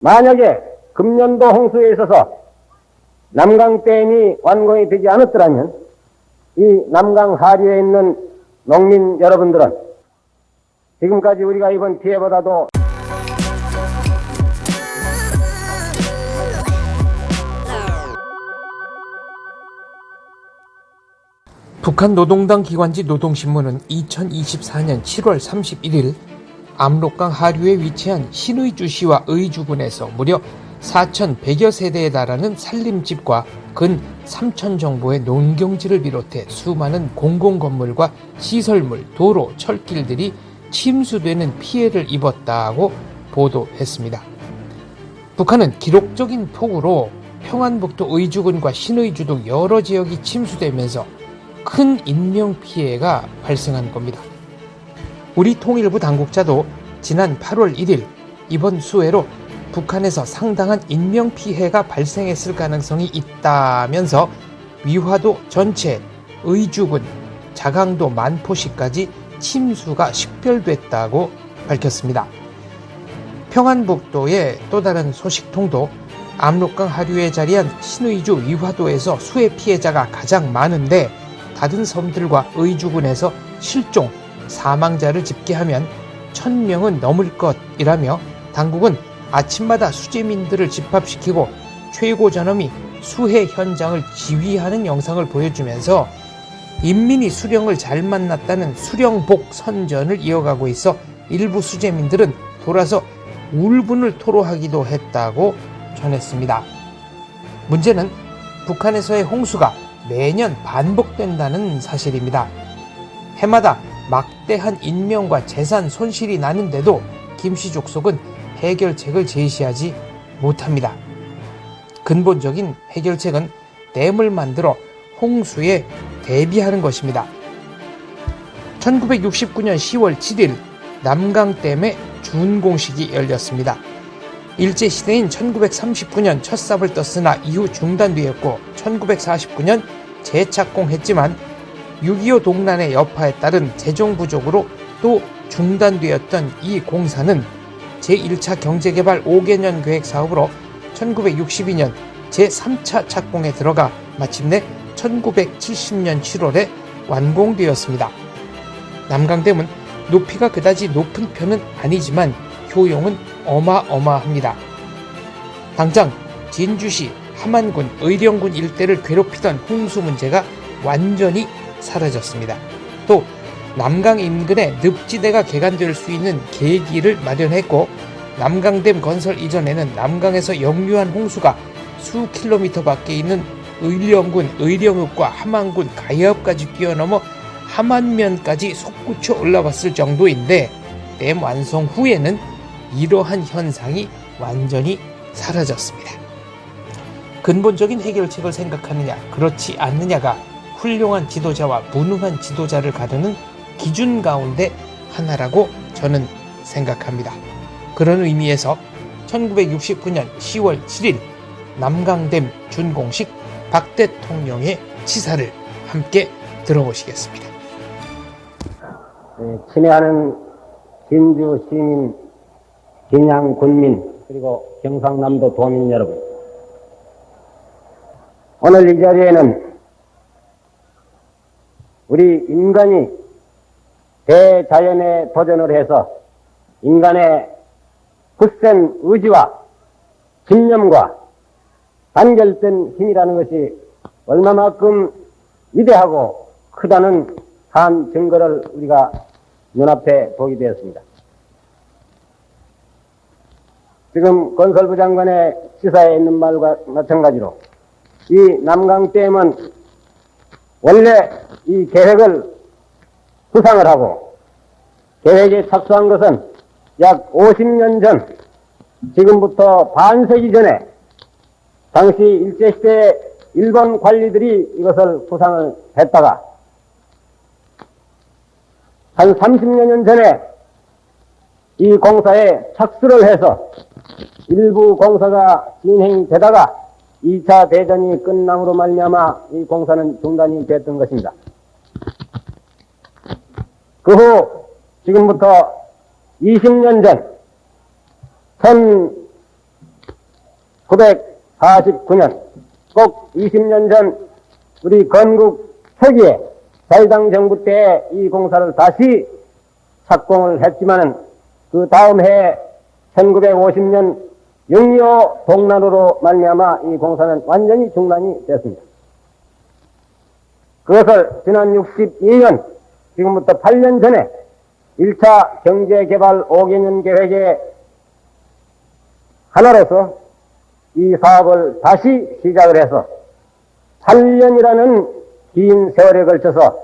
만약에 금년도 홍수에 있어서 남강댐이 완공이 되지 않았더라면 이 남강 하류에 있는 농민 여러분들은 지금까지 우리가 입은 피해보다도 북한 노동당 기관지 노동신문은 2024년 7월 31일 압록강 하류에 위치한 신의주시와 의주군에서 무려 4,100여 세대에 달하는 산림집과 근 3,000 정도의 농경지를 비롯해 수많은 공공건물과 시설물, 도로, 철길들이 침수되는 피해를 입었다고 보도했습니다. 북한은 기록적인 폭우로 평안북도 의주군과 신의주 등 여러 지역이 침수되면서 큰 인명피해가 발생한 겁니다. 우리 통일부 당국자도 지난 8월 1일 이번 수해로 북한에서 상당한 인명피해가 발생했을 가능성이 있다면서 위화도 전체, 의주군, 자강도 만포시까지 침수가 식별됐다고 밝혔습니다. 평안북도의 또 다른 소식통도 압록강 하류에 자리한 신의주 위화도에서 수해 피해자가 가장 많은데 다른 섬들과 의주군에서 실종, 사망자를 집계하면 1,000명은 넘을 것이라며 당국은 아침마다 수재민들을 집합시키고 최고 전엄이 수해 현장을 지휘하는 영상을 보여주면서 인민이 수령을 잘 만났다는 수령복 선전을 이어가고 있어 일부 수재민들은 돌아서 울분을 토로하기도 했다고 전했습니다. 문제는 북한에서의 홍수가 매년 반복된다는 사실입니다. 해마다 막대한 인명과 재산 손실이 나는데도 김씨 족속은 해결책을 제시하지 못합니다. 근본적인 해결책은 댐을 만들어 홍수에 대비하는 것입니다. 1969년 10월 7일 남강댐의 준공식이 열렸습니다. 일제시대인 1939년 첫 삽을 떴으나 이후 중단되었고 1949년 재착공했지만 6.25 동란의 여파에 따른 재정 부족으로 또 중단되었던 이 공사는 제1차 경제개발 5개년 계획 사업으로 1962년 제3차 착공에 들어가 마침내 1970년 7월에 완공되었습니다. 남강댐은 높이가 그다지 높은 편은 아니지만 효용은 어마어마합니다. 당장 진주시, 함안군, 의령군 일대를 괴롭히던 홍수 문제가 완전히 사라졌습니다. 또 남강 인근에 늪지대가 개간될 수 있는 계기를 마련했고 남강댐 건설 이전에는 남강에서 역류한 홍수가 수 킬로미터 밖에 있는 의령군, 의령읍과 함안군, 가야읍까지 뛰어넘어 함안면까지 솟구쳐 올라왔을 정도인데 댐 완성 후에는 이러한 현상이 완전히 사라졌습니다. 근본적인 해결책을 생각하느냐, 그렇지 않느냐가 훌륭한 지도자와 무능한 지도자를 가르는 기준 가운데 하나라고 저는 생각합니다. 그런 의미에서 1969년 10월 7일 남강댐 준공식 박 대통령의 치사를 함께 들어보시겠습니다. 친애하는 진주 시민, 진양 군민, 그리고 경상남도 도민 여러분, 오늘 이 자리에는 우리 인간이 대자연에 도전을 해서 인간의 굳센 의지와 신념과 단결된 힘이라는 것이 얼마만큼 위대하고 크다는 한 증거를 우리가 눈앞에 보게 되었습니다. 지금 건설부 장관의 시사에 있는 말과 마찬가지로 이 남강댐은 원래 이 계획을 구상을 하고 계획에 착수한 것은 약 50년 전, 지금부터 반세기 전에 당시 일제시대 일본 관리들이 이것을 구상을 했다가 한 30여 년 전에 이 공사에 착수를 해서 일부 공사가 진행되다가 2차 대전이 끝남으로 말미암아 이 공사는 중단이 됐던 것입니다. 그 후 지금부터 20년 전 1949년, 꼭 20년 전 우리 건국 초기에 자유당 정부 때 이 공사를 다시 착공을 했지만은 그 다음 해 1950년 6.25 동란으로 말미암아 이 공사는 완전히 중단이 됐습니다. 그것을 지난 62년, 지금부터 8년 전에 1차 경제개발 5개년 계획의 하나로서 이 사업을 다시 시작을 해서 8년이라는 긴 세월에 걸쳐서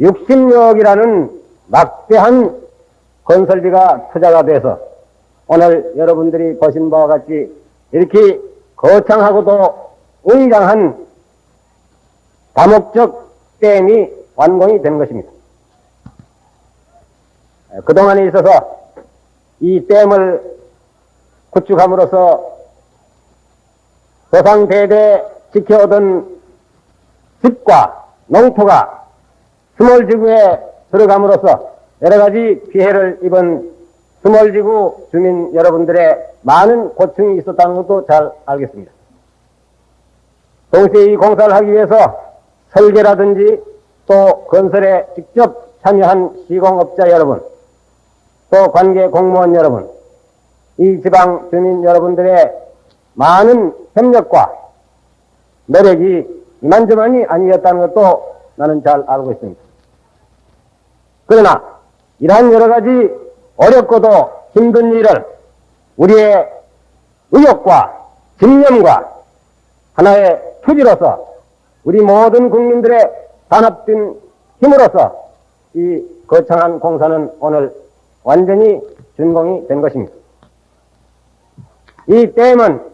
60억이라는 막대한 건설비가 투자가 돼서 오늘 여러분들이 보신 바와 같이 이렇게 거창하고도 웅장한 다목적 댐이 완공이 된 것입니다. 그동안에 있어서 이 댐을 구축함으로써 조상대대 지켜오던 습과 농토가 스몰지구에 들어감으로써 여러가지 피해를 입은 스몰지구 주민 여러분들의 많은 고충이 있었다는 것도 잘 알겠습니다. 동시에 이 공사를 하기 위해서 설계라든지 또 건설에 직접 참여한 시공업자 여러분, 또 관계 공무원 여러분, 이 지방 주민 여러분들의 많은 협력과 노력이 이만저만이 아니었다는 것도 나는 잘 알고 있습니다. 그러나 이러한 여러 가지 어렵고도 힘든 일을 우리의 의욕과 집념과 하나의 투지로서 우리 모든 국민들의 단합된 힘으로서 이 거창한 공사는 오늘 완전히 준공이 된 것입니다. 이 댐은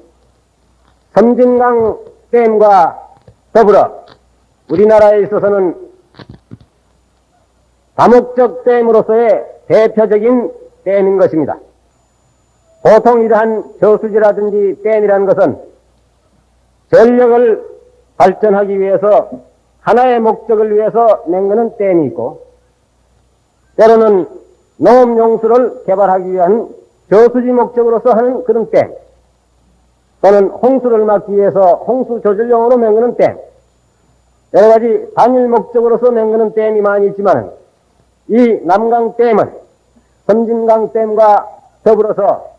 섬진강 댐과 더불어 우리나라에 있어서는 다목적 댐으로서의 대표적인 댐인 것입니다. 보통 이러한 저수지라든지 댐이라는 것은 전력을 발전하기 위해서 하나의 목적을 위해서 맹그는 댐이 있고 때로는 농업용수를 개발하기 위한 저수지 목적으로서 하는 그런 댐, 또는 홍수를 막기 위해서 홍수 조절용으로 맹그는 댐, 여러 가지 단일 목적으로서 맹그는 댐이 많이 있지만 이 남강댐은 섬진강댐과 더불어서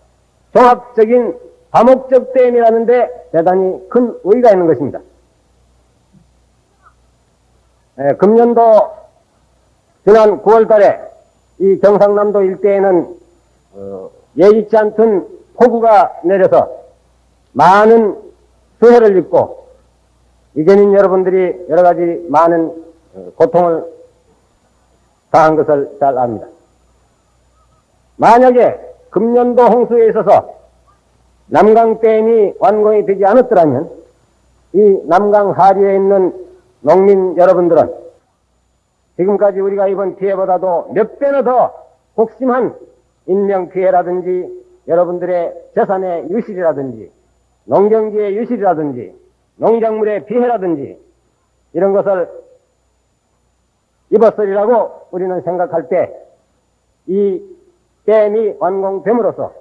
종합적인 다목적 댐이라는 데 대단히 큰 의의가 있는 것입니다. 금년도 지난 9월 달에 이 경상남도 일대에는 예기치 않던 폭우가 내려서 많은 수해를 입고 이재민 여러분들이 여러 가지 많은 고통을 당한 것을 잘 압니다. 만약에 금년도 홍수에 있어서 남강댐이 완공이 되지 않았더라면 이 남강 하류에 있는 농민 여러분들은 지금까지 우리가 입은 피해보다도 몇 배나 더 극심한 인명피해라든지 여러분들의 재산의 유실이라든지 농경지의 유실이라든지 농작물의 피해라든지 이런 것을 입었으리라고 우리는 생각할 때 이 댐이 완공됨으로써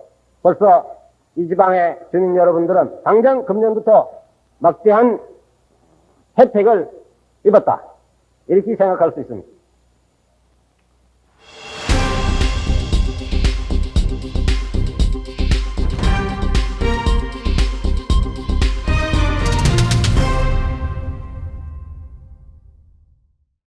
벌써 이 지방의 주민 여러분들은 당장 금년부터 막대한 혜택을 입었다, 이렇게 생각할 수 있습니다.